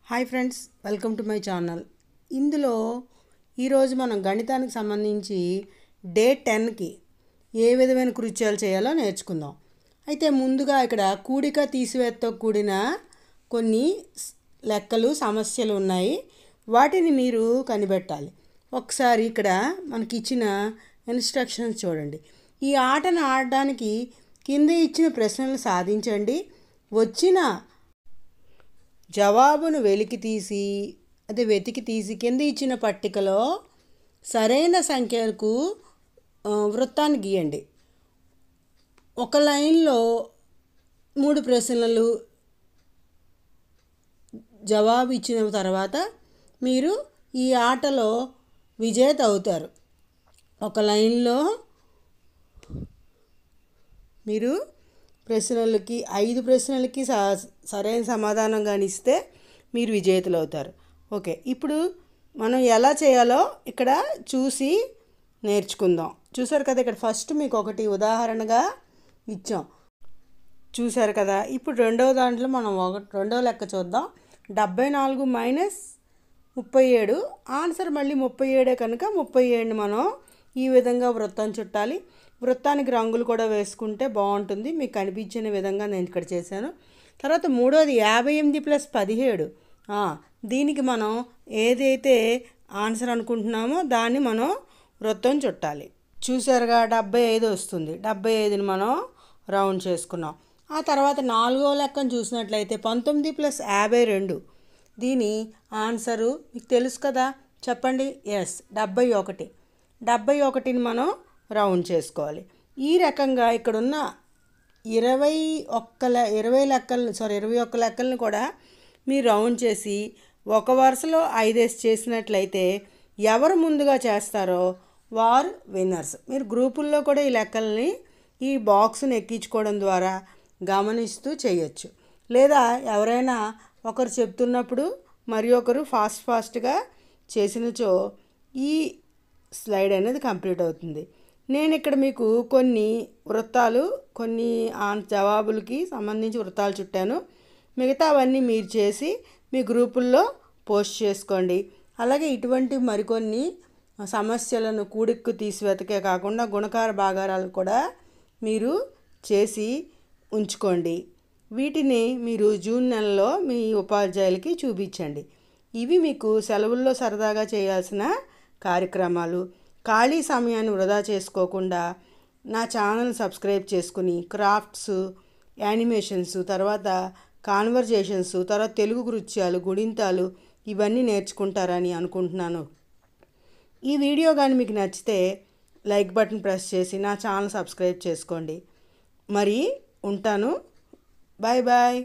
Hi friends, welcome to my channel. ఇందులో ఈరోజు మనం గణితానికి సంబంధించి డే 10కి ఏ విధమైన కృత్యాలు చేయాలో నేర్చుకుందాం. అయితే ముందుగా ఇక్కడ కూడిక తీసివేతతో కూడిన కొన్ని లెక్కలు సమస్యలు ఉన్నాయి. వాటిని మీరు కనిపెట్టాలి. ఒకసారి ఇక్కడ మనకి ఇచ్చిన ఇన్స్ట్రక్షన్స్ చూడండి. ఈ ఆటను ఆడడానికి కింద ఇచ్చిన ప్రశ్నలు సాధించండి. వచ్చిన జవాబును వెతికి తీసి కింద ఇచ్చిన పట్టికలో సరైన సంఖ్యకు వృత్తాన్ని గీయండి. ఒక లైన్లో 3 ప్రశ్నలు జవాబు ఇచ్చిన తర్వాత మీరు ఈ ఆటలో విజేత అవుతారు. ఒక లైన్లో మీరు ప్రశ్నలకి 5 ప్రశ్నలకి సరైన సమాధానం కానీ ఇస్తే మీరు విజేతలు అవుతారు. ఓకే, ఇప్పుడు మనం ఎలా చేయాలో ఇక్కడ చూసి నేర్చుకుందాం. చూసారు కదా, ఇక్కడ ఫస్ట్ మీకు ఒకటి ఉదాహరణగా ఇచ్చాం. చూసారు కదా, ఇప్పుడు రెండవ దాంట్లో మనం రెండవ లెక్క చూద్దాం. 74 - 37 ఆన్సర్ మళ్ళీ 37 కనుక 37ని మనం ఈ విధంగా వృత్తం చుట్టాలి. వృత్తానికి రంగులు కూడా వేసుకుంటే బాగుంటుంది. మీకు కనిపించిన విధంగా నేను ఇక్కడ చేశాను. తర్వాత మూడోది 58 + 17. దీనికి మనం ఏదైతే ఆన్సర్ అనుకుంటున్నామో దాన్ని మనం వృత్తం చుట్టాలి. చూసారుగా, 75 వస్తుంది. 75ని మనం రౌండ్ చేసుకున్నాం. ఆ తర్వాత నాలుగో లెక్కను చూసినట్లయితే 19 + 52. దీని ఆన్సరు మీకు తెలుసు కదా, చెప్పండి. ఎస్, 71. 71ని మనం రౌండ్ చేసుకోవాలి. ఈ రకంగా ఇక్కడున్న 21 లెక్కలను కూడా మీరు రౌండ్ చేసి ఒక వరుసలో 5 చేసినట్లయితే ఎవరు ముందుగా చేస్తారో వారు విన్నర్స్. మీరు గ్రూపుల్లో కూడా ఈ లెక్కల్ని ఈ బాక్స్ని ఎక్కించుకోవడం ద్వారా గమనిస్తూ చేయొచ్చు. లేదా ఎవరైనా ఒకరు చెప్తున్నప్పుడు మరి ఒకరు ఫాస్ట్గా చేసినచో ఈ స్లైడ్ అనేది కంప్లీట్ అవుతుంది. నేను ఇక్కడ మీకు కొన్ని వృత్తాలు, కొన్ని జవాబులకి సంబంధించి వృత్తాలు చుట్టాను. మిగతావన్నీ మీరు చేసి మీ గ్రూపుల్లో పోస్ట్ చేసుకోండి. అలాగే ఇటువంటి మరికొన్ని సమస్యలను కూడిక తీసివేతకే కాకుండా గుణకార భాగారాలు కూడా మీరు చేసి ఉంచుకోండి. వీటిని మీరు జూన్ నెలలో మీ ఉపాధ్యాయులకి చూపించండి. ఇవి మీకు సెలవుల్లో సరదాగా చేయాల్సిన కార్యక్రమాలు. ఖాళీ సమయాన్ని వృధా చేసుకోకుండా నా ఛానల్ సబ్స్క్రైబ్ చేసుకుని క్రాఫ్ట్స్, యానిమేషన్స్, తర్వాత కాన్వర్జేషన్స్, తర్వాత తెలుగు కృత్యాలు, గుణింతాలు ఇవన్నీ నేర్చుకుంటారని అనుకుంటున్నాను. ఈ వీడియో కానీ మీకు నచ్చితే లైక్ బటన్ ప్రెస్ చేసి నా ఛానల్ సబ్స్క్రైబ్ చేసుకోండి. మరి ఉంటాను. Bye bye.